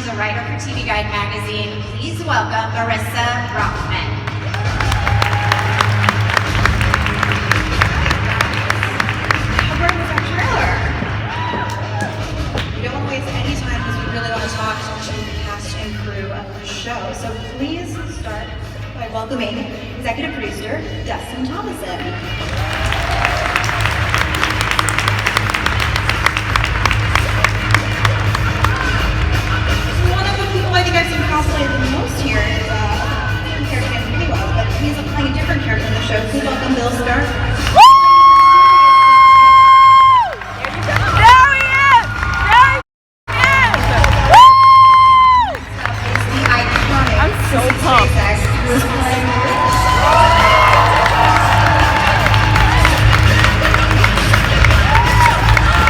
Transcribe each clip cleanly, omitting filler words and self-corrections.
a writer for TV Guide magazine. Please welcome Marissa Rothman. How great was our trailer? We don't want to waste any time because we really want to talk to the cast and crew of the show. So please start by welcoming executive producer Dustin Thomason. I think I've seen cosplayed the most here is compared to him pretty well, but he's playing a different character in the show. Please welcome Bill Skarsgård. There he is! There he is! The iconic I'm so Sissy pumped. Spacek, who is playing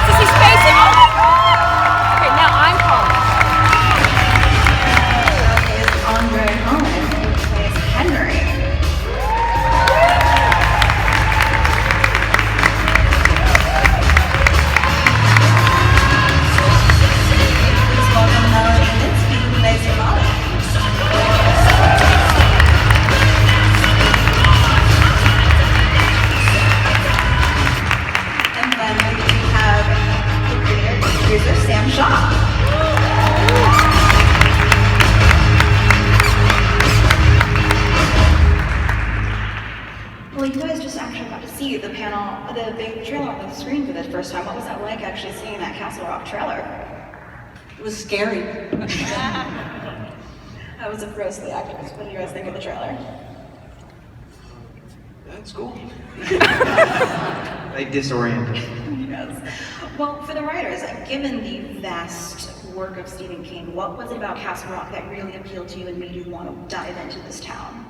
Sissy Spacek! Oh my god! Okay, now I'm calling. is André Holland, who plays Henry. Please welcome Melanie Lynskey, who plays Molly. And then we have the creator and producer, Sam Shaw. Well, you guys just actually got to see the panel, the big trailer on the screen for the first time. What was that like actually seeing that Castle Rock trailer? It was scary. That was a gross the actors. What do you guys think of the trailer? That's cool. Like disoriented. Yes. Well, for the writers, given the vast work of Stephen King, what was it about Castle Rock that really appealed to you and made you want to dive into this town?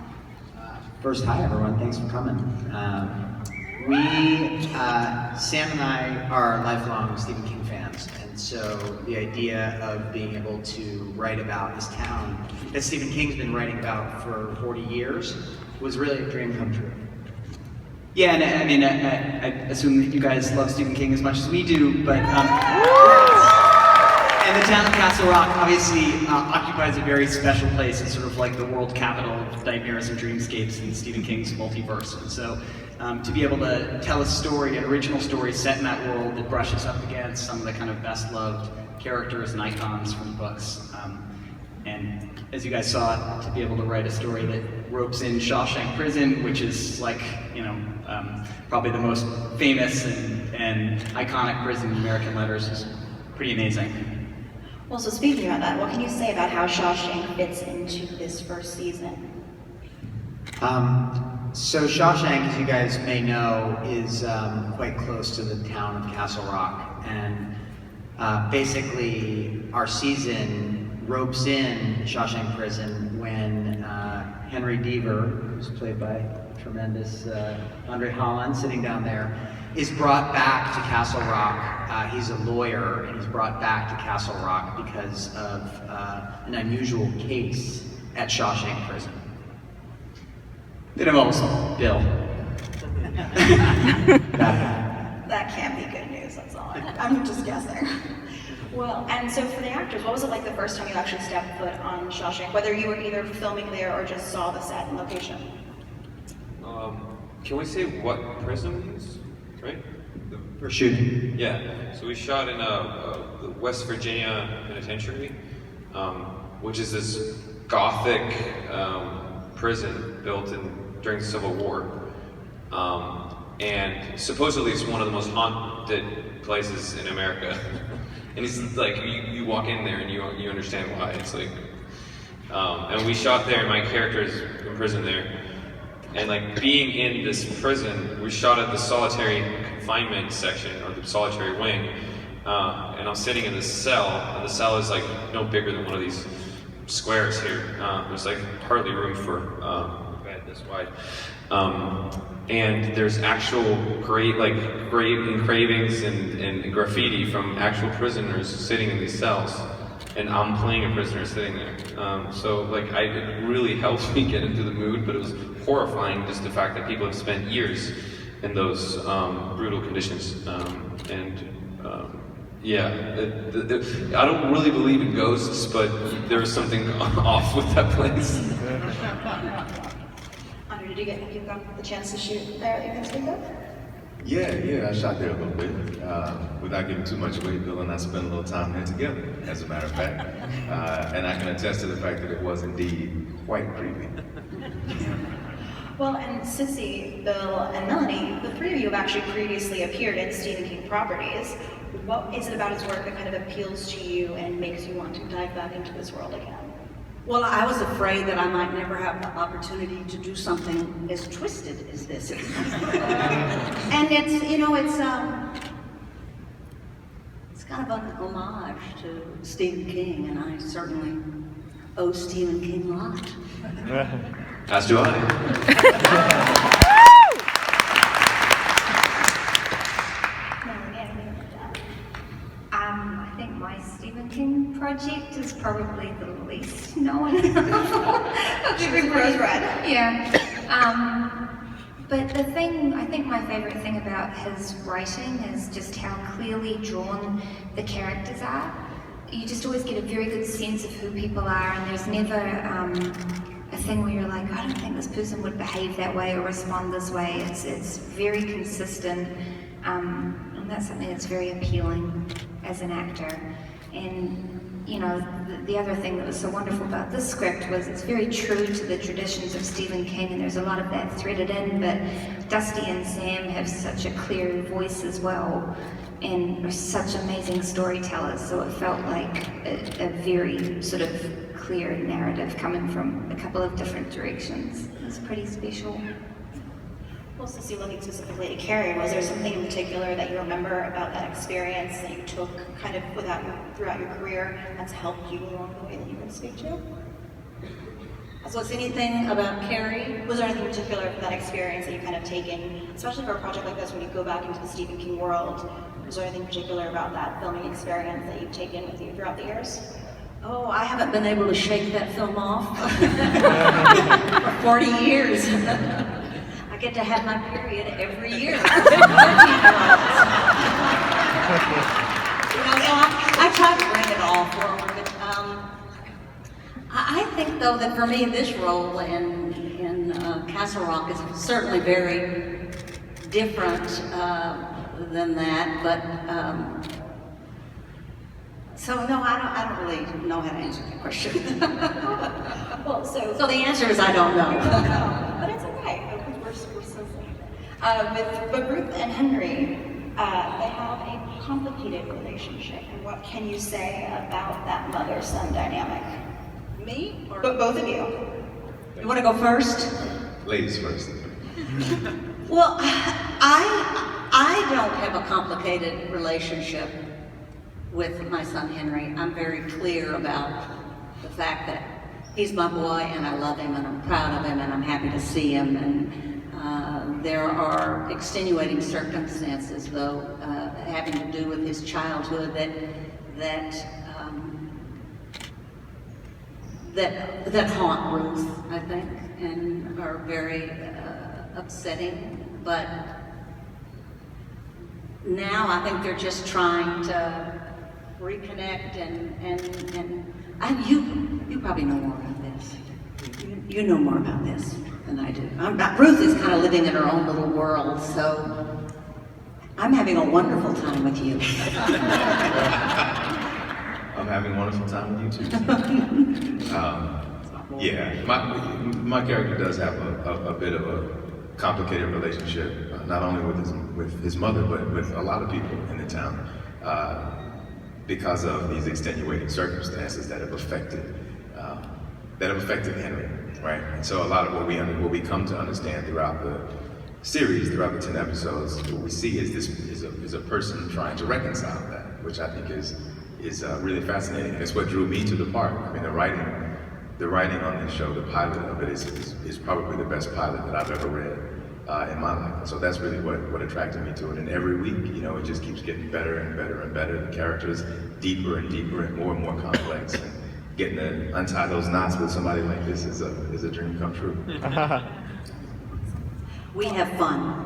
First, hi everyone, thanks for coming. Sam and I are lifelong Stephen King fans, and so the idea of being able to write about this town that Stephen King's been writing about for 40 years was really a dream come true. Yeah, and I mean, I assume that you guys love Stephen King as much as we do, but and the town of Castle Rock obviously occupies a very special place. It's sort of like the world capital of nightmares and dreamscapes in Stephen King's multiverse. And so to be able to tell a story, an original story set in that world that brushes up against some of the kind of best loved characters and icons from books. And as you guys saw, to be able to write a story that ropes in Shawshank Prison, which is like, you know, probably the most famous and iconic prison in American letters, is pretty amazing. Well, so speaking about that, what can you say about how Shawshank fits into this first season? So Shawshank, as you guys may know, is quite close to the town of Castle Rock, and basically our season ropes in Shawshank Prison when Henry Deaver, who's played by tremendous André Holland, sitting down there, is brought back to Castle Rock. He's a lawyer, and he's brought back to Castle Rock because of an unusual case at Shawshank Prison. Then I'm also Bill. That can't be good news, that's all. I'm just guessing. Well, and so for the actors, what was it like the first time you actually stepped foot on Shawshank, whether you were either filming there or just saw the set and location? Can we say what prison it is, right? For shooting. Yeah, so we shot in the West Virginia Penitentiary, which is this Gothic prison built during the Civil War. And supposedly it's one of the most haunted places in America. And it's like, you walk in there and you understand why. It's like, and we shot there, and my character is in prison there. And like being in this prison, we shot at the solitary confinement section, or the solitary wing. And I'm sitting in this cell, and the cell is like no bigger than one of these squares here. There's like hardly room for a bed this wide. And there's actual great engravings and graffiti from actual prisoners sitting in these cells. And I'm playing a prisoner sitting there. So like, it really helped me get into the mood, but it was horrifying just the fact that people have spent years in those brutal conditions. Yeah, I don't really believe in ghosts, but there was something off with that place. André, have you got the chance to shoot there that you can speak of? Yeah, I shot there a little bit. Without giving too much away, Bill and I spent a little time there together, as a matter of fact. And I can attest to the fact that it was indeed quite creepy. Well, and Sissy, Bill, and Melanie, the three of you have actually previously appeared in Stephen King properties. What is it about his work that kind of appeals to you and makes you want to dive back into this world again? Well, I was afraid that I might never have the opportunity to do something as twisted as this. And it's kind of an homage to Stephen King, and I certainly owe Stephen King a lot. As do I. I think my Stephen King project is probably the least known. Big Rose Red. Yeah. But I think my favorite thing about his writing is just how clearly drawn the characters are. You just always get a very good sense of who people are, and there's never a thing where you're like, I don't think this person would behave that way or respond this way. It's very consistent, and that's something that's very appealing as an actor. And the other thing that was so wonderful about this script was it's very true to the traditions of Stephen King, and there's a lot of that threaded in, but Dusty and Sam have such a clear voice as well, and are such amazing storytellers, so it felt like a very sort of clear narrative coming from a couple of different directions. It was pretty special. Well, Sissy, looking specifically at Carrie, was there something in particular that you remember about that experience that you took kind of throughout your career that's helped you along the way that you can speak to? Was anything about Carrie? Was there anything in particular from that experience that you kind of taken, especially for a project like this when you go back into the Stephen King world, was there anything particular about that filming experience that you've taken with you throughout the years? Oh, I haven't been able to shake that film off for 40 years. I get to have my period every year. So I try to bring it all forward. I think, though, that for me, this role in Castle Rock is certainly very different than that, but so no, I don't really know how to answer that question. Well, so the answer is I don't know. But it's okay, because we're so but Ruth and Henry, they have a complicated relationship. And what can you say about that mother-son dynamic? Me? But both of you. You want to go first? Ladies first. Well, I don't have a complicated relationship with my son Henry. I'm very clear about the fact that he's my boy and I love him and I'm proud of him and I'm happy to see him. And there are extenuating circumstances, though, having to do with his childhood that haunt Ruth, I think, and are very upsetting. But now I think they're just trying to reconnect and you probably know more about this. You know more about this than I do. Ruth is kind of living in her own little world, so I'm having a wonderful time with you. I'm having a wonderful time with you too. Yeah, my character does have a bit of a complicated relationship, not only with his mother, but with a lot of people in the town, because of these extenuating circumstances that have affected Henry, right? And so a lot of what we come to understand throughout the series, throughout the 10 episodes, what we see is a person trying to reconcile that, which I think is really fascinating, and it's what drew me to the part. I mean, the writing on this show, the pilot of it is probably the best pilot that I've ever read in my life. So that's really what attracted me to it. And every week, it just keeps getting better and better and better. The characters deeper and deeper and more complex. And getting to untie those knots with somebody like this is a dream come true. We have fun.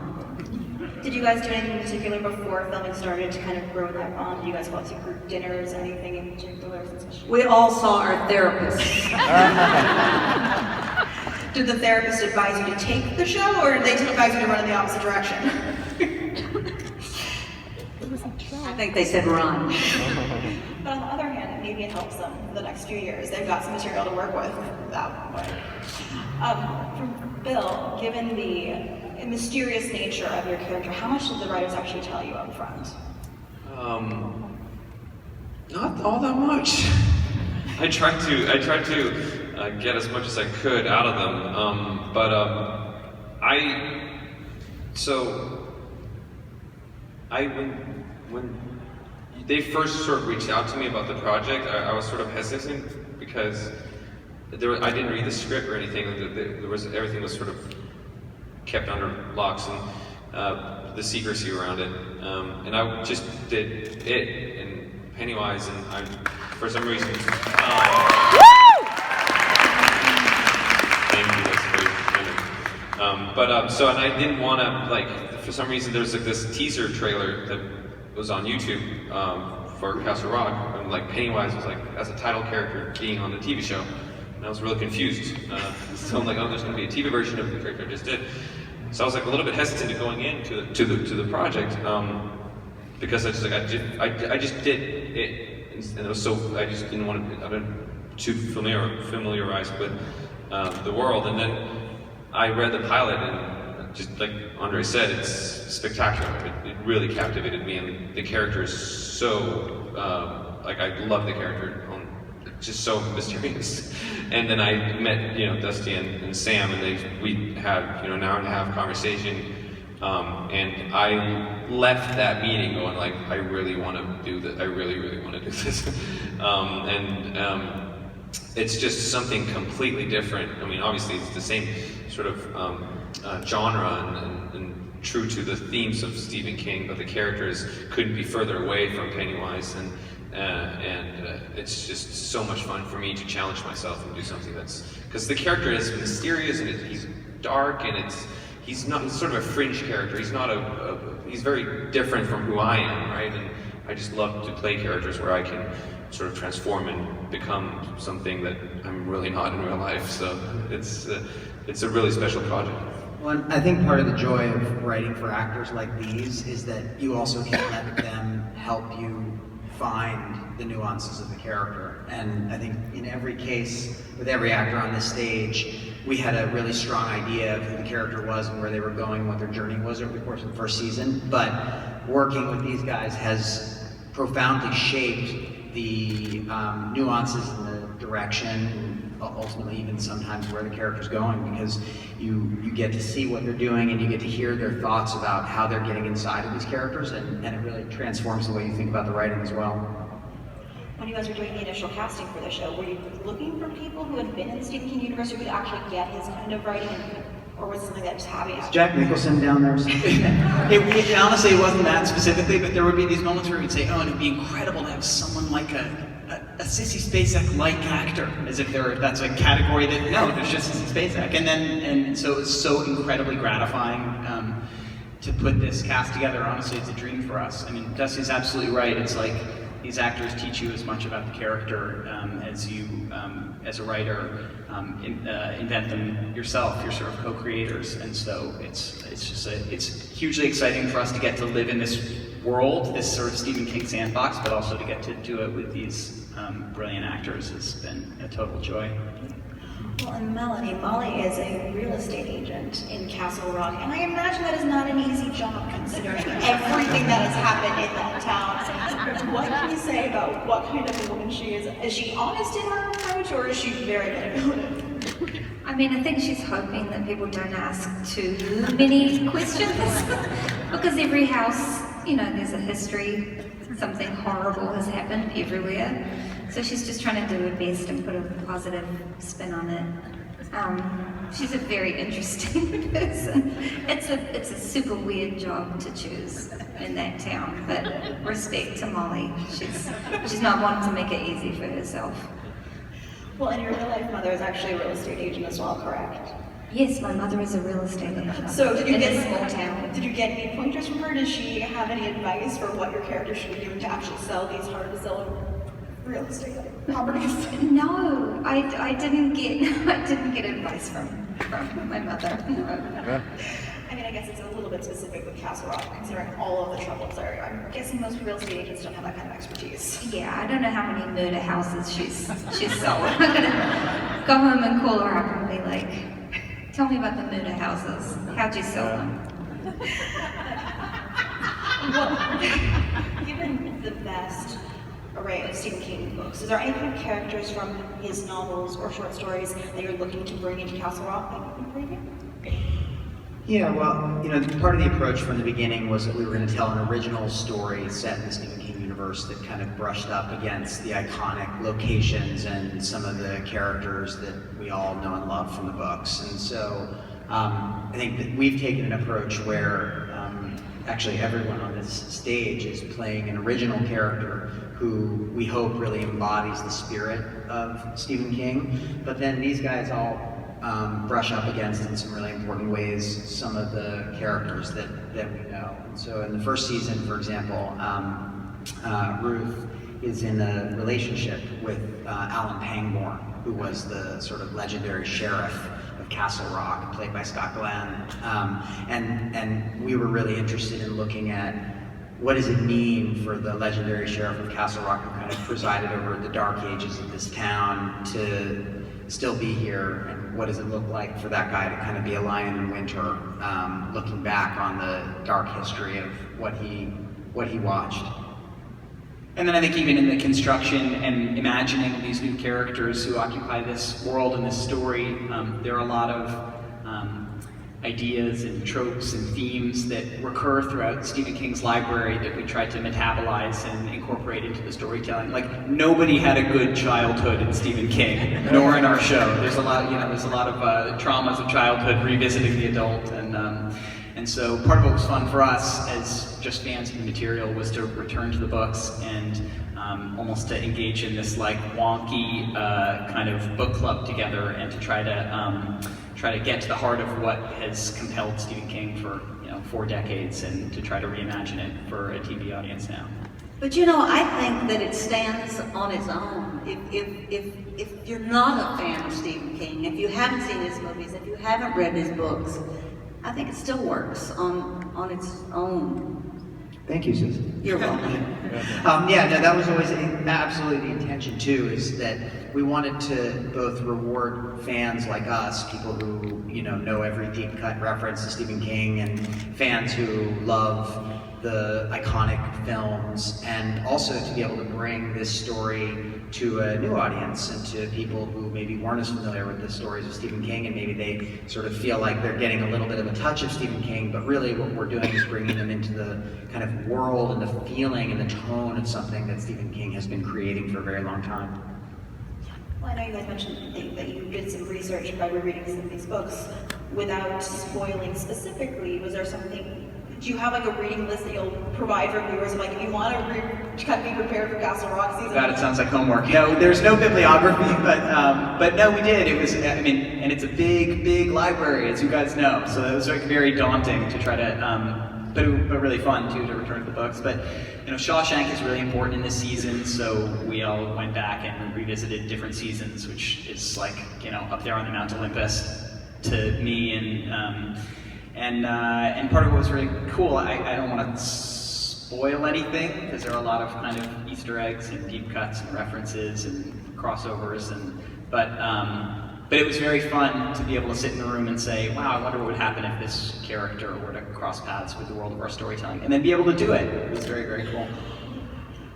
Did you guys do anything in particular before filming started to kind of grow that bond? Did you guys go out to group dinners, anything in particular? We all saw our therapist. Did the therapist advise you to take the show, or did they advise you to run in the opposite direction? I think they said run. But on the other hand, maybe it helps them for the next few years. They've got some material to work with that way. For Bill, given the mysterious nature of your character, how much did the writers actually tell you up front? Not all that much. I tried to get as much as I could out of them, when they first sort of reached out to me about the project, I was sort of hesitant because I didn't read the script or anything. Everything was sort of kept under locks and the secrecy around it, and I just did it and Pennywise, and for some reason. And I didn't want to, for some reason there's this teaser trailer that was on YouTube for Castle Rock, and Pennywise was as a title character being on the TV show, and I was really confused. So I'm oh, there's going to be a TV version of the character I just did. So I was a little bit hesitant going into the project because I just did it, and it was so I just didn't want to. I've been too familiarized with the world, and then I read the pilot, and just like André said, it's spectacular. It really captivated me, and the character is so, I love the character, just so mysterious. And then I met, Dusty and Sam, and we had, an hour and a half conversation, and I left that meeting going I really want to do this. I really, really want to do this. It's just something completely different. I mean, obviously it's the same sort of genre and true to the themes of Stephen King, but the characters couldn't be further away from Pennywise, and it's just so much fun for me to challenge myself and do something because the character is mysterious and he's dark, and he's sort of a fringe character. He's very different from who I am, right? And I just love to play characters where I can sort of transform and become something that I'm really not in real life. So it's a really special project. Well, I think part of the joy of writing for actors like these is that you also can let them help you find the nuances of the character. And I think in every case, with every actor on this stage, we had a really strong idea of who the character was and where they were going, what their journey was over the course of the first season. But working with these guys has profoundly shaped the nuances and the direction, ultimately even sometimes where the character's going, because you get to see what they're doing and you get to hear their thoughts about how they're getting inside of these characters, and it really transforms the way you think about the writing as well. When you guys were doing the initial casting for the show, were you looking for people who had been in the Stephen King universe who could actually get his kind of writing, or was it something that just happened? Is Jack Nicholson down there? Honestly, it wasn't that specifically, but there would be these moments where we'd say, oh, and it'd be incredible to have someone like a Sissy Spacek-like actor, as if that's a category that, no, there's just Sissy Spacek. And so it was so incredibly gratifying to put this cast together. Honestly, it's a dream for us. I mean, Dusty's absolutely right. It's these actors teach you as much about the character as you, as a writer, invent them yourself. You're sort of co-creators, and so it's hugely exciting for us to get to live in this world, this sort of Stephen King sandbox, but also to get to do it with these brilliant actors has been a total joy. Well, and Melanie, Molly is a real estate agent in Castle Rock, and I imagine that is not an easy job considering everything that has happened in that town. What can you say about what kind of a woman she is? Is she honest in her approach, or is she very manipulative? I mean, I think she's hoping that people don't ask too many questions, because every house, there's a history. Something horrible has happened everywhere. So she's just trying to do her best and put a positive spin on it. She's a very interesting person. It's a super weird job to choose in that town, but respect to Molly. She's not wanting to make it easy for herself. Well, and your real life mother is actually a real estate agent as well, correct? Yes, my mother is a real estate agent. So did you in get a small town. Did you get any pointers from her? Did she have any advice for what your character should be doing to actually sell these hard to sell real estate properties? No, I didn't get advice from my mother. No. I mean, I guess it's a little bit specific with Castle Rock, considering all of the troubles there. I'm guessing most real estate agents don't have that kind of expertise. Yeah, I don't know how many murder houses she's sold. I'm gonna go home and call her up and be like, tell me about the murder houses. How'd you sell them? Well, given the vast array of Stephen King books, is there any kind of characters from his novels or short stories that you're looking to bring into Castle Rock that you can preview? Yeah, well, part of the approach from the beginning was that we were going to tell an original story set in the Stephen King universe that kind of brushed up against the iconic locations and some of the characters that we all know and love from the books. And so I think that we've taken an approach where actually everyone on this stage is playing an original character who we hope really embodies the spirit of Stephen King. But then these guys all brush up against, in some really important ways, some of the characters that we know. And so in the first season, for example, Ruth is in a relationship with Alan Pangborn, who was the sort of legendary sheriff of Castle Rock, played by Scott Glenn. And we were really interested in looking at what does it mean for the legendary sheriff of Castle Rock, who kind of presided over the dark ages of this town, to still be here, and what does it look like for that guy to kind of be a lion in winter, looking back on the dark history of what he watched. And then I think even in the construction and imagining these new characters who occupy this world and this story, there are a lot of ideas and tropes and themes that recur throughout Stephen King's library that we tried to metabolize and incorporate into the storytelling. Like, nobody had a good childhood in Stephen King, nor in our show. There's a lot, there's a lot of traumas of childhood revisiting the adult, and so part of what was fun for us as just fans of the material was to return to the books and almost to engage in this like wonky kind of book club together, and to try to get to the heart of what has compelled Stephen King for 4 decades, and to try to reimagine it for a TV audience now. But I think that it stands on its own. If you're not a fan of Stephen King, if you haven't seen his movies, if you haven't read his books, I think it still works on its own. Thank you, Susan. You're welcome. That was always absolutely the intention too, is that we wanted to both reward fans like us, people who know every deep cut reference to Stephen King, and fans who love the iconic films, and also to be able to bring this story to a new audience and to people who maybe weren't as familiar with the stories of Stephen King, and maybe they sort of feel like they're getting a little bit of a touch of Stephen King, but really what we're doing is bringing them into the kind of world and the feeling and the tone of something that Stephen King has been creating for a very long time. Well, I know you guys mentioned that you did some research by rereading some of these books. Without spoiling specifically, was there something, do you have like a reading list that you'll provide for viewers of like, if you want to kind of be prepared for Castle Rock season? God, it sounds like homework. No, there's no bibliography, but no, we did. It was, and it's a big library, as you guys know, so it was like very daunting to try to, but really fun too to return to the books. But Shawshank is really important in this season, so we all went back and revisited different seasons, which is like up there on the Mount Olympus to me, and part of what was really cool. I don't want to spoil anything because there are a lot of kind of Easter eggs and deep cuts and references and crossovers, but it was very fun to be able to sit in the room and say, wow, I wonder what would happen if this character were to cross paths with the world of our storytelling, and then be able to do it. It was very, very cool.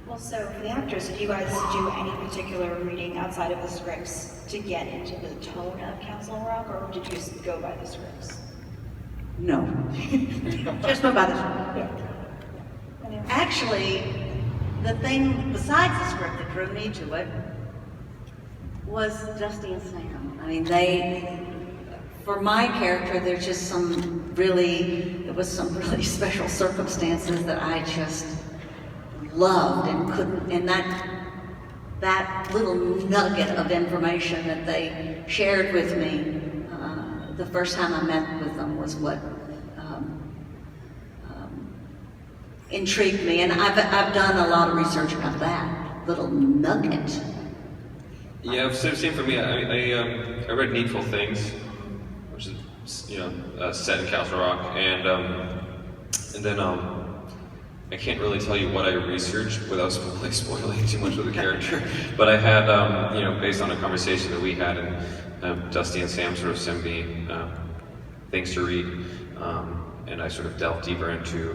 Well, so for the actors, did you guys do any particular reading outside of the scripts to get into the tone of Castle Rock, or did you just go by the scripts? No. Just go by the script. Actually, the thing besides the script that drew me to it was Dusty and Sam. I mean, for my character, there was some really special circumstances that I just loved and couldn't, and that little nugget of information that they shared with me the first time I met with them was what intrigued me, and I've done a lot of research about that little nugget. Yeah, same for me. I read Needful Things, which is set in Castle Rock, and then I can't really tell you what I researched without spoiling too much of the character. But I had based on a conversation that we had, and Dusty and Sam sort of sent me things to read, and I sort of delved deeper into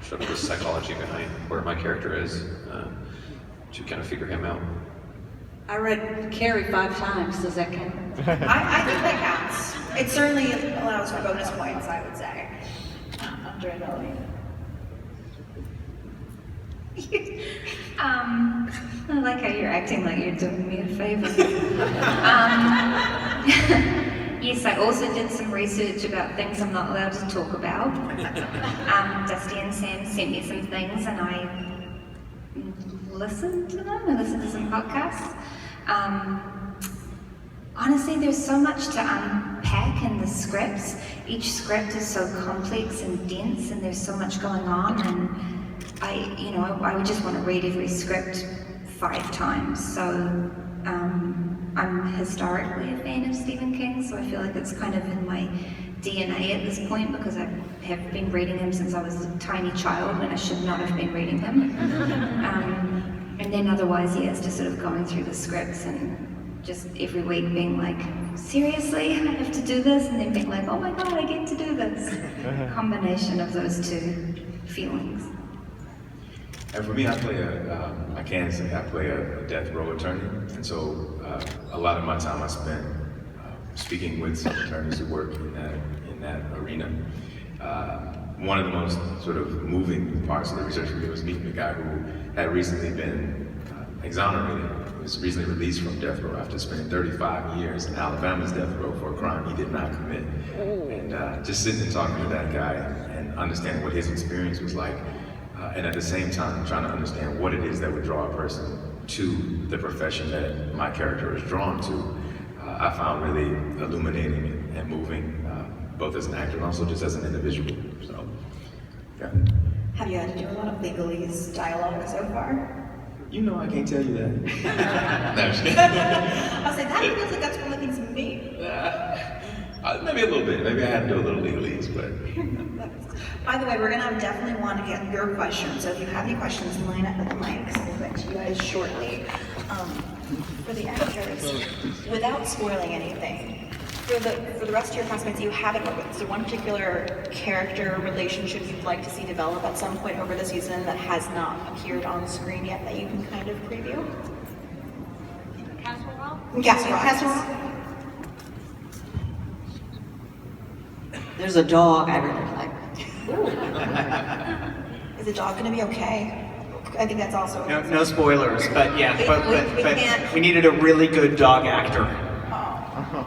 sort of the psychology behind where my character is to kind of figure him out. I read Carrie 5 times. Does that count? I think that counts. It certainly allows for bonus points, I would say. André and Melanie. I like how you're acting like you're doing me a favor. Yes, I also did some research about things I'm not allowed to talk about. Dusty and Sam sent me some things and I listened to them. I listened to some podcasts. Honestly, there's so much to unpack in the scripts. Each script is so complex and dense, and there's so much going on. And I would just want to read every script 5 times. So I'm historically a fan of Stephen King, so I feel like it's kind of in my DNA at this point because I have been reading him since I was a tiny child when I should not have been reading them. And then otherwise, yeah, it's just sort of going through the scripts and just every week being like, seriously, I have to do this? And then being like, oh my God, I get to do this. Combination of those 2 feelings. And for me, I play I play a death row attorney. And so a lot of my time I spent speaking with some attorneys who work in that arena. One of the most sort of moving parts of the research for me was meeting a guy who had recently been exonerated. He was recently released from death row after spending 35 years in Alabama's death row for a crime he did not commit. And just sitting and talking to that guy and understanding what his experience was like, and at the same time trying to understand what it is that would draw a person to the profession that my character is drawn to, I found really illuminating and moving, both as an actor and also just as an individual. So, yeah. Have you had to do a lot of legalese dialogue so far? You know I can't tell you that. No, I'm just kidding. I was like, that feels like that's one of the things to me. Maybe a little bit. Maybe I had to do a little legalese, but. By the way, we're gonna definitely want to get your questions. So if you have any questions, line up at the mics. We'll get to you guys shortly. For the actors, without spoiling anything, for the rest of your classmates you haven't worked with, is there one particular character relationship you'd like to see develop at some point over the season that has not appeared on screen yet that you can kind of preview? Castle Rock? Castle Rock. There's a dog I really like. Is the dog going to be okay? I think that's also... No spoilers, but yeah, but we needed a really good dog actor. Oh.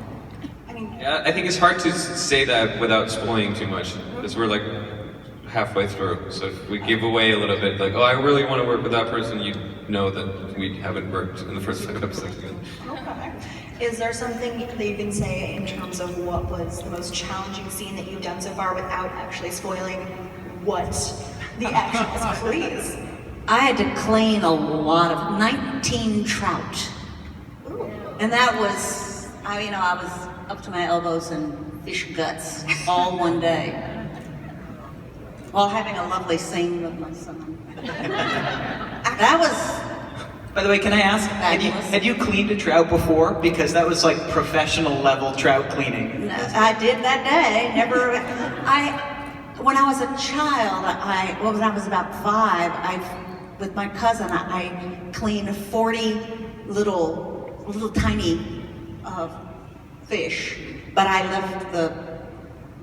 I mean... Yeah, I think it's hard to say that without spoiling too much, because we're like halfway through. So if we give away a little bit, like, oh, I really want to work with that person, you know that we haven't worked in the first 5 episodes together. Okay. Is there something that you can say in terms of what was the most challenging scene that you've done so far without actually spoiling what the action is, please? I had to clean a lot of 19 trout. Ooh. And that was, I was up to my elbows in fish guts all one day. While having a lovely scene with my son. That was... By the way, can I ask, had you cleaned a trout before? Because that was like professional level trout cleaning. No, I did that day. When I was a child, when I was about 5, with my cousin, I cleaned 40 little tiny fish, but I left the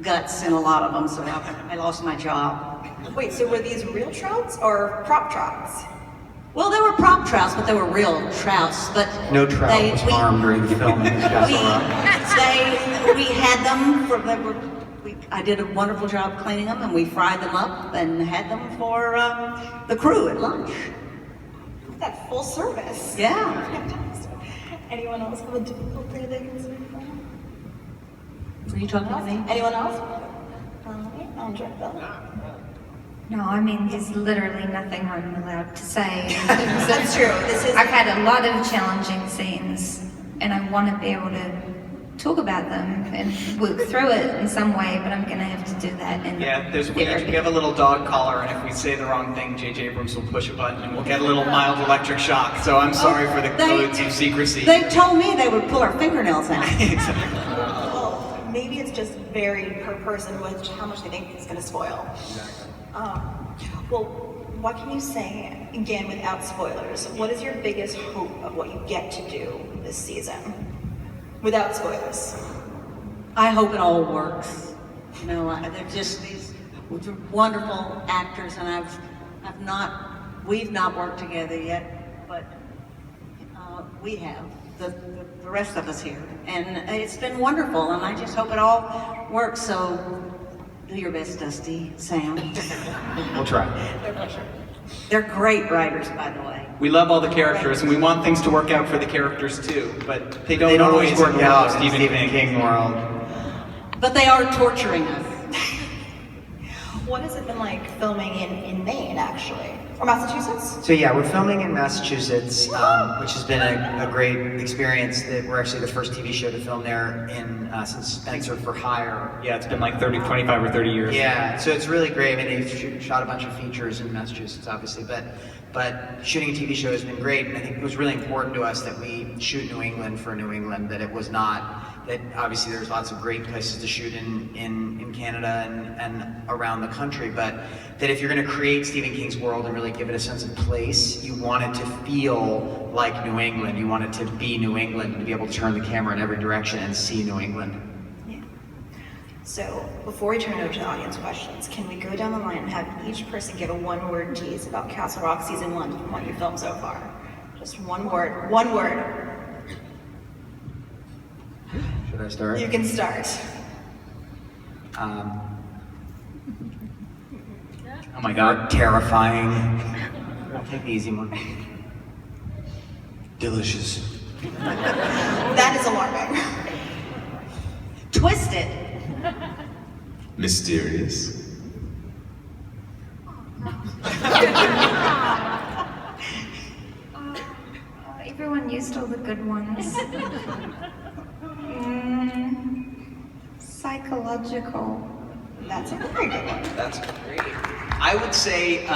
guts in a lot of them, so I lost my job. Wait, so were these real trouts or prop trouts? Well, they were prop trouts, but they were real trouts. But No trout was harmed during the filming of Castle Rock. We had them I did a wonderful job cleaning them, and we fried them up and had them for the crew at lunch. That full service. Yeah. Fantastic. Anyone else have a difficult day they can speak from? Were you talking to me? Anyone else? André, Bill? No, I mean, there's literally nothing I'm allowed to say. That's true. I've had a lot of challenging scenes, and I want to be able to talk about them and work through it in some way, but I'm going to have to do that in Yeah, we therapy. have a little dog collar, and if we say the wrong thing, J.J. Abrams will push a button and we'll get a little mild electric shock. So I'm sorry for the codes of secrecy. They told me they would pull our fingernails out. Well, maybe it's just varied per person with how much they think it's going to spoil. Well, what can you say, again, without spoilers? What is your biggest hope of what you get to do this season? Without spoilers. I hope it all works. You know, they're just these wonderful actors, and we've not worked together yet, but we have, the rest of us here. And it's been wonderful, and I just hope it all works. So do your best, Dusty, Sam. We'll try. They're great writers, by the way. We love all the characters, and we want things to work out for the characters too, but they don't, They don't always always work out in Stephen Stephen King world. But they are torturing us. What has it been like filming in Maine, actually? Or Massachusetts? So yeah, we're filming in Massachusetts, which has been a great experience. That we're actually the first TV show to film there since Endanger for Hire. Yeah, it's been like 25 or 30 years. Yeah, so it's really great. I mean, they've shot a bunch of features in Massachusetts, obviously, but shooting a TV show has been great. And I think it was really important to us that we shoot New England for New England. That it was not that obviously there's lots of great places to shoot in Canada and around the country, but that if you're going to create Stephen King's world and really give it a sense of place, you want it to feel like New England. You want it to be New England, to be able to turn the camera in every direction and see New England. Yeah. So before we turn it over to the audience questions, can we go down the line and have each person give a one-word tease about Castle Rock Season 1 from what you filmed so far? Just one word. One word. Should I start? You can start. Oh my God. Terrifying. I'll take the easy one. Delicious. That is alarming. Twisted. Mysterious. Everyone used all the good ones. Psychological. That's a very good one. That's great. I would say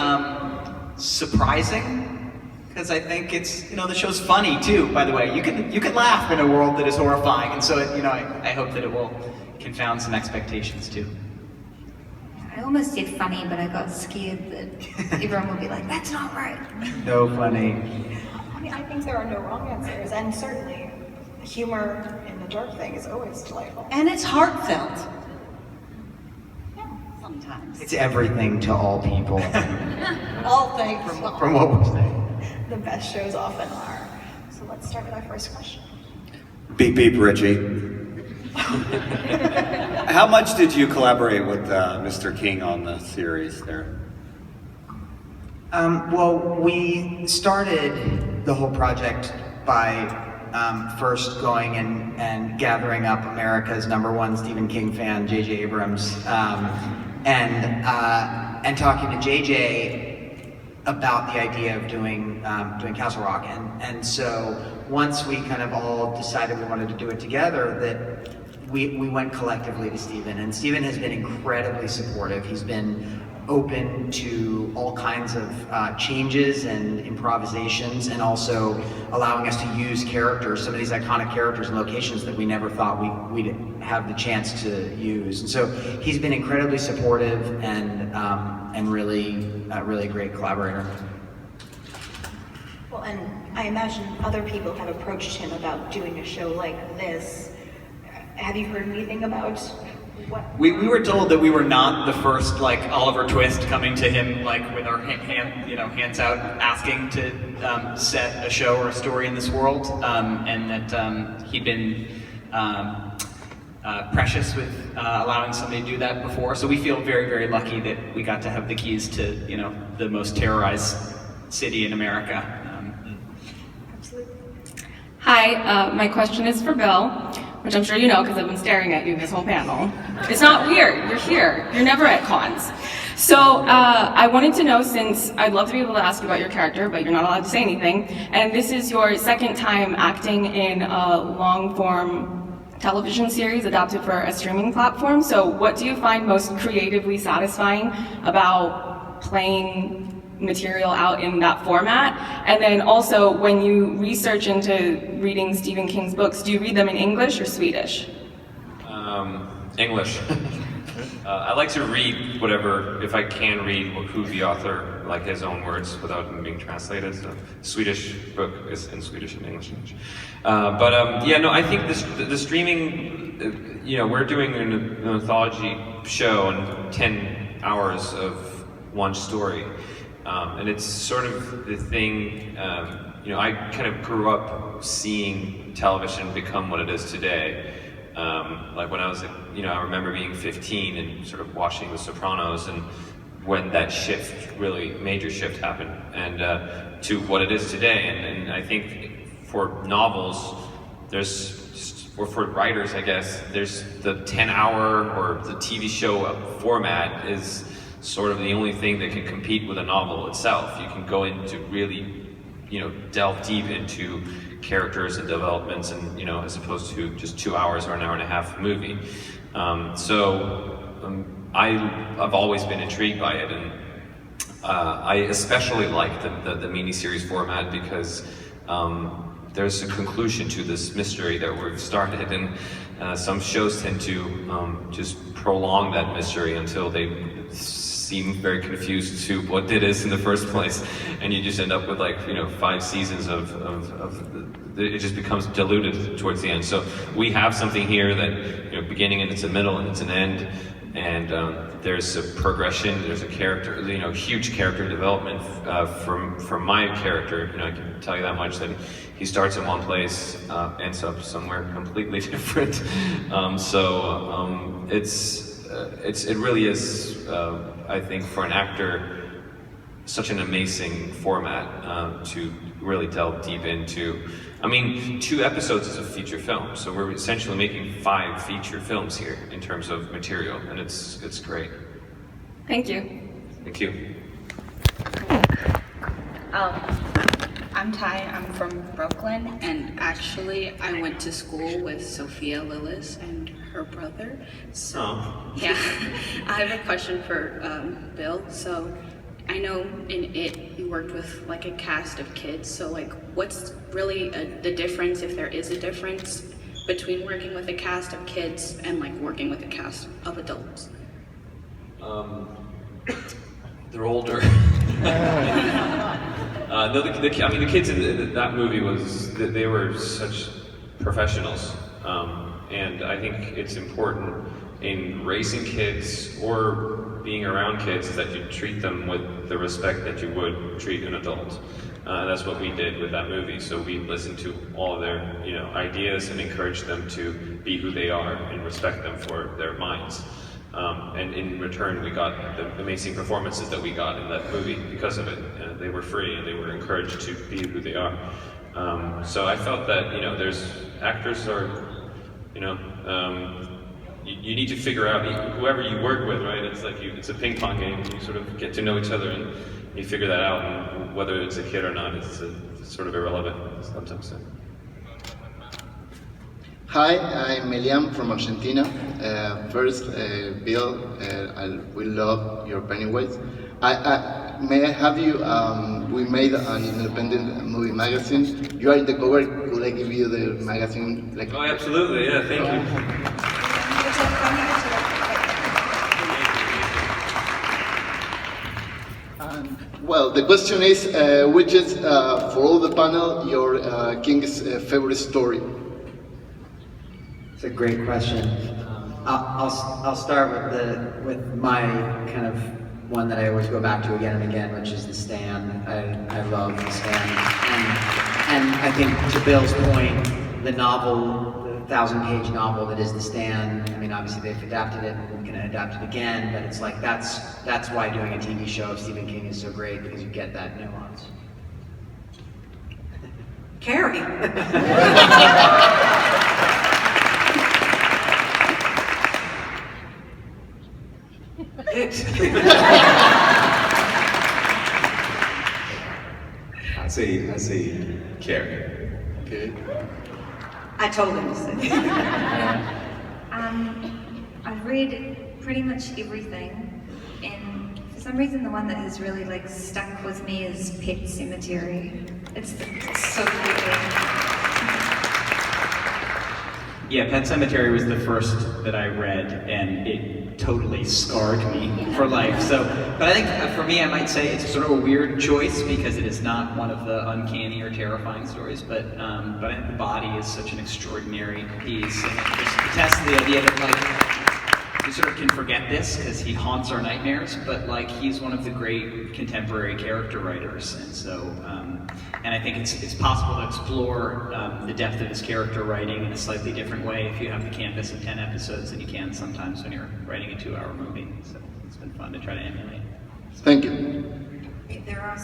surprising, because I think it's, the show's funny too, by the way. You can laugh in a world that is horrifying, and so, I hope that it will confound some expectations too. I almost did funny, but I got scared that everyone would be like, that's not right. No funny. I mean, I think there are no wrong answers, and certainly humor in the dark thing is always delightful. And it's heartfelt. Sometimes. It's everything to all people. All things. From what we're saying. The best shows often are. So let's start with our first question. Beep beep, Richie. How much did you collaborate with Mr. King on the series there? Well, we started the whole project by first going and gathering up America's #1 Stephen King fan, J.J. Abrams, and talking to J.J. about the idea of doing Castle Rock. And so once we kind of all decided we wanted to do it together, that we went collectively to Stephen, and Stephen has been incredibly supportive. He's been open to all kinds of changes and improvisations, and also allowing us to use characters, some of these iconic characters and locations that we never thought we'd have the chance to use. And so he's been incredibly supportive and really a great collaborator. Well, and I imagine other people have approached him about doing a show like this. Have you heard anything about what? We were told that we were not the first Oliver Twist coming to him with our hands out asking to set a show or a story in this world, and that he'd been precious with allowing somebody to do that before. So we feel very, very lucky that we got to have the keys to the most terrorized city in America. Absolutely. Hi, my question is for Bill. which I'm sure you know because I've been staring at you this whole panel. It's not weird, you're here. You're never at cons. So I wanted to know, since I'd love to be able to ask you about your character, but you're not allowed to say anything, and this is your second time acting in a long-form television series adapted for a streaming platform. So what do you find most creatively satisfying about playing material out in that format? And then also, when you research into reading Stephen King's books, do you read them in English or Swedish? English. I like to read whatever, if I can read who the author, like his own words, without them being translated. So Swedish book is in Swedish and English. Yeah, no, I think the streaming, we're doing an anthology show and 10 hours of one story. And it's sort of the thing, I kind of grew up seeing television become what it is today. Like when I was, I remember being 15 and sort of watching The Sopranos, and when that major shift happened, and to what it is today. And I think for novels, or for writers, I guess, there's the 10-hour or the TV show format is sort of the only thing that can compete with a novel itself. You can go into really, delve deep into characters and developments, and as opposed to just 2 hours or an hour and a half movie. I've always been intrigued by it, and I especially like the mini-series format because there's a conclusion to this mystery that we've started, and some shows tend to just prolong that mystery until they seem very confused to what it is in the first place, and you just end up with 5 seasons of it just becomes diluted towards the end. So we have something here that beginning, and it's a middle, and it's an end, and there's a progression, there's a character, huge character development from my character. I can tell you that much, that he starts in one place, ends up somewhere completely different. It really is, I think, for an actor, such an amazing format to really delve deep into. 2 episodes is a feature film, so we're essentially making 5 feature films here in terms of material, and it's great. Thank you. Thank you. I'm Ty, I'm from Brooklyn, and actually I went to school with Sophia Lillis and her brother. So, yeah, I have a question for Bill. So, I know in it you worked with a cast of kids, so what's really the difference, if there is a difference, between working with a cast of kids and working with a cast of adults? They're older. No, the kids in that movie they were such professionals, and I think it's important in raising kids or being around kids is that you treat them with the respect that you would treat an adult. That's what we did with that movie. So we listened to all of their ideas and encouraged them to be who they are and respect them for their minds. And in return, we got the amazing performances that we got in that movie because of it. They were free and they were encouraged to be who they are. So I felt that, there's actors are, you need to figure out whoever you work with, right? It's it's a ping pong game. You sort of get to know each other and you figure that out. And whether it's a kid or not, it's sort of irrelevant sometimes. Hi, I'm Elian from Argentina. First, Bill, we love your Pennywise. May I have you, we made an independent movie magazine. You are in the cover, could I give you the magazine? Oh, absolutely, yeah, thank you. Well, the question is, which is, for all the panel, your King's favorite story? It's a great question. I'll start with my kind of one that I always go back to again and again, which is The Stand. I love The Stand, and I think to Bill's point, the novel, the 1,000-page novel that is The Stand. Obviously they've adapted it and can adapt it again, but it's that's why doing a TV show of Stephen King is so great, because you get that nuance. Carrie. I say Carrie. Okay. I told him to say that. I've read pretty much everything, and for some reason the one that has really like stuck with me is Pet Sematary. It's so creepy. Yeah, Pet Sematary was the first that I read, and it totally scarred me for life. So, but I think for me, I might say it's sort of a weird choice because it is not one of the uncanny or terrifying stories. But I think the body is such an extraordinary piece, and it just attests to the idea that like we sort of can forget this because he haunts our nightmares, but like he's one of the great contemporary character writers, and so. And I think it's possible to explore the depth of his character writing in a slightly different way if you have the canvas of 10 episodes than you can sometimes when you're writing a 2-hour movie. So it's been fun to try to emulate. Thank you. There are a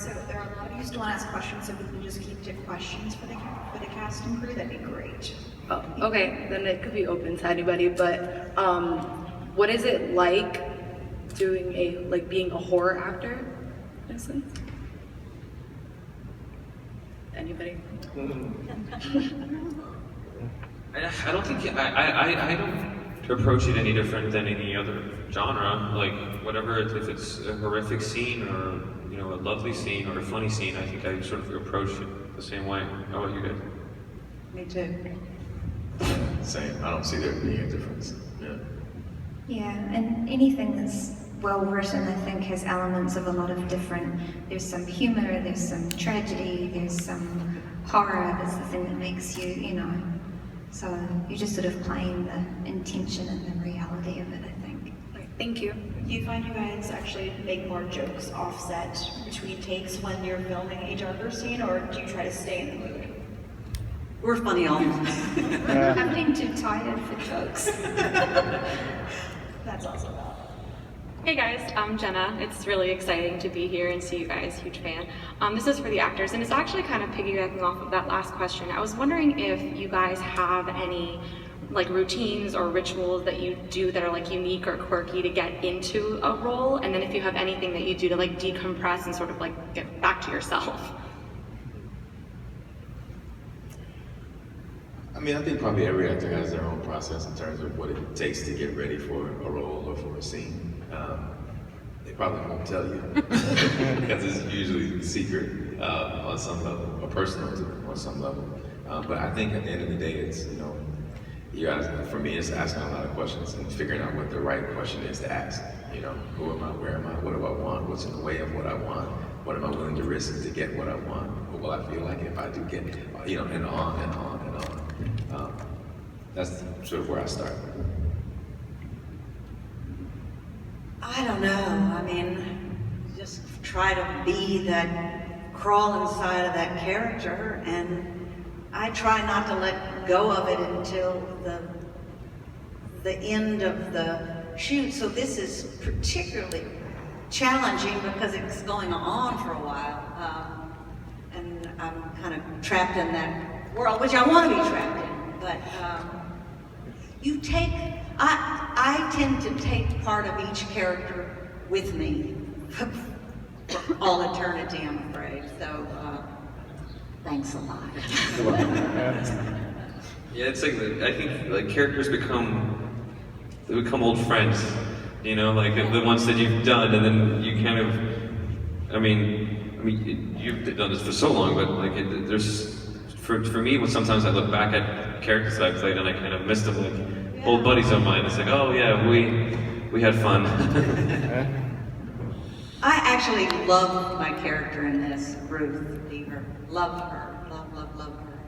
lot of you still want to ask questions, so if we can just keep to questions for the cast and crew, that'd be great. Oh, okay, then it could be open to anybody, but what is it like doing being a horror actor, in a sense? Anybody? I don't think I don't approach it any different than any other genre. Like whatever, if it's a horrific scene or a lovely scene or a funny scene, I think I sort of approach it the same way. How about you guys? Me too. Same. I don't see there being a difference. Yeah. Yeah, and anything that's well written, I think, has elements of a lot of different. There's some humor, there's some tragedy, there's some horror. That's the thing that makes you, So you're just sort of playing the intention and the reality of it, I think. Thank you. Do you find you guys actually make more jokes offset between takes when you're filming a darker scene, or do you try to stay in the mood? We're funny all the time. I've been too tired for jokes. That's also valid. Hey guys, I'm Jenna. It's really exciting to be here and see you guys, huge fan. This is for the actors, and it's actually kind of piggybacking off of that last question. I was wondering if you guys have any routines or rituals that you do that are unique or quirky to get into a role, and then if you have anything that you do to decompress and sort of get back to yourself. I mean, I think probably every actor has their own process in terms of what it takes to get ready for a role or for a scene. They probably won't tell you because it's usually secret on some level, or personal on some level. But I think at the end of the day, it's for me, it's asking a lot of questions and figuring out what the right question is to ask. Who am I? Where am I? What do I want? What's in the way of what I want? What am I willing to risk to get what I want? What will I feel like if I do get? And on and on and on. That's sort of where I start. I don't know. I mean, just try to be that, crawl inside of that character, and I try not to let go of it until the end of the shoot. So this is particularly challenging because it's going on for a while, and I'm kind of trapped in that world, which I want to be trapped in. But I tend to take part of each character with me for all eternity, I'm afraid. So thanks a lot. Yeah, it's I think characters become old friends, the ones that you've done, and then you kind of, I mean, you've done this for so long, but there's. For me, sometimes I look back at characters that I played and I kind of miss them, old buddies of mine. It's oh yeah, we had fun. I actually love my character in this, Ruth Deaver. Love her, love her.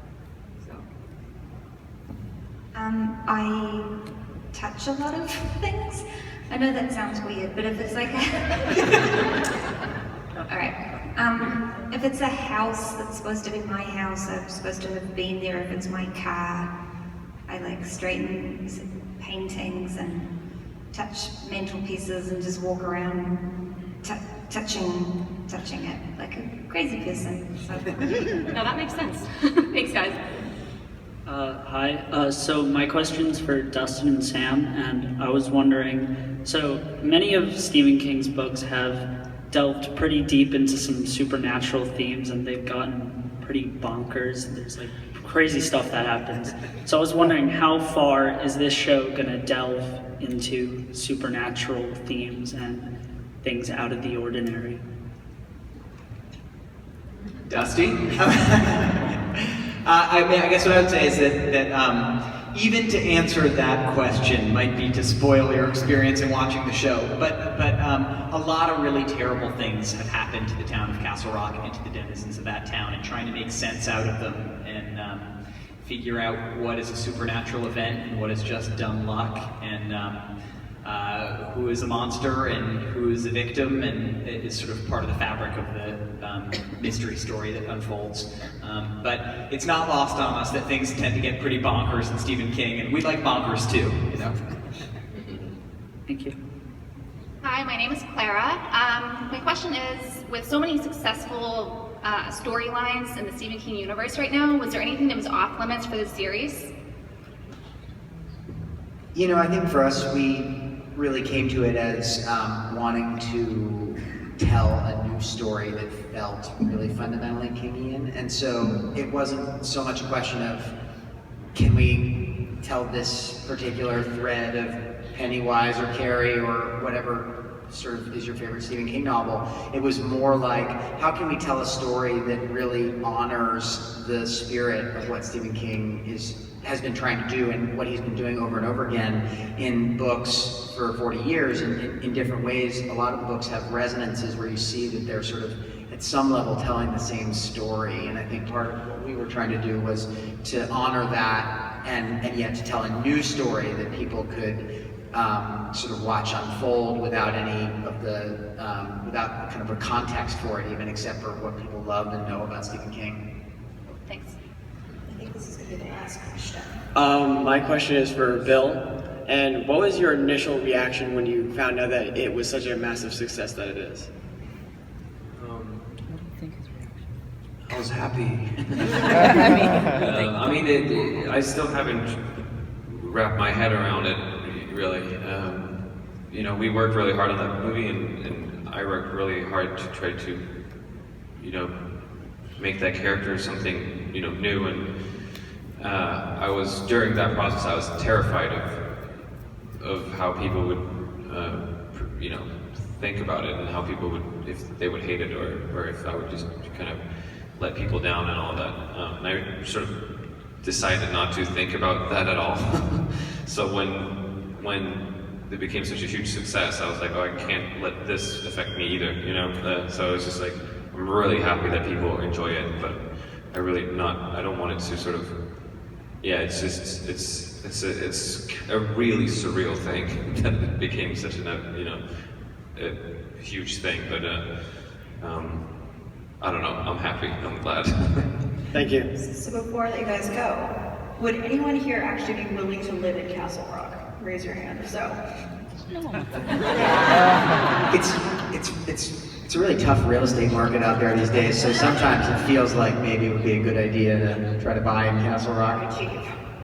So. I touch a lot of things. I know that sounds weird, but if it's all right. If it's a house that's supposed to be my house, I'm supposed to have been there. If it's my car, I straighten paintings and touch mantelpieces and just walk around touching it like a crazy person. So. No, that makes sense. Thanks, guys. Hi. So my question's for Dustin and Sam, and I was wondering, so many of Stephen King's books have delved pretty deep into some supernatural themes, and they've gotten pretty bonkers. There's like crazy stuff that happens. So I was wondering, how far is this show gonna delve into supernatural themes and things out of the ordinary? Dusty? I guess what I would say is that even to answer that question might be to spoil your experience in watching the show, but a lot of really terrible things have happened to the town of Castle Rock and to the denizens of that town, and trying to make sense out of them and figure out what is a supernatural event and what is just dumb luck, and who is a monster and who is a victim, and it is sort of part of the fabric of the mystery story that unfolds. But it's not lost on us that things tend to get pretty bonkers in Stephen King, and we like bonkers too, you know? Thank you. Hi, my name is Clara. My question is, with so many successful storylines in the Stephen King universe right now, was there anything that was off limits for the series? You know, I think for us, we really came to it as wanting to tell a new story that felt really fundamentally Kingian, and so it wasn't so much a question of, can we tell this particular thread of Pennywise or Carrie or whatever sort of is your favorite Stephen King novel. It was more like, how can we tell a story that really honors the spirit of what Stephen King has been trying to do and what he's been doing over and over again in books for 40 years in different ways. A lot of the books have resonances where you see that they're sort of at some level telling the same story, and I think part of what we were trying to do was to honor that and yet to tell a new story that people could sort of watch unfold without any of the, without kind of a context for it even, except for what people love and know about Stephen King. Thanks. I think this is going to be the last question. My question is for Bill. And what was your initial reaction when you found out that it was such a massive success that it is? I was happy. I still haven't wrapped my head around it, really. You know, we worked really hard on that movie, and I worked really hard to try to, you know, make that character something, you know, new. And during that process, I was terrified of how people would, you know, think about it, and how people would, if they would hate it, or if I would just kind of let people down and all that. And I sort of decided not to think about that at all. So when it became such a huge success, I was like, oh, I can't let this affect me either, you know? So it was just like, I'm really happy that people enjoy it, but I don't want it to sort of, yeah, it's a really surreal thing that it became such a, you know, a huge thing, but I don't know, I'm happy, I'm glad. Thank you. So before you guys go, would anyone here actually be willing to live in Castle Rock? Raise your hand if so. No. It's a really tough real estate market out there these days, so sometimes it feels like maybe it would be a good idea to try to buy in Castle Rock.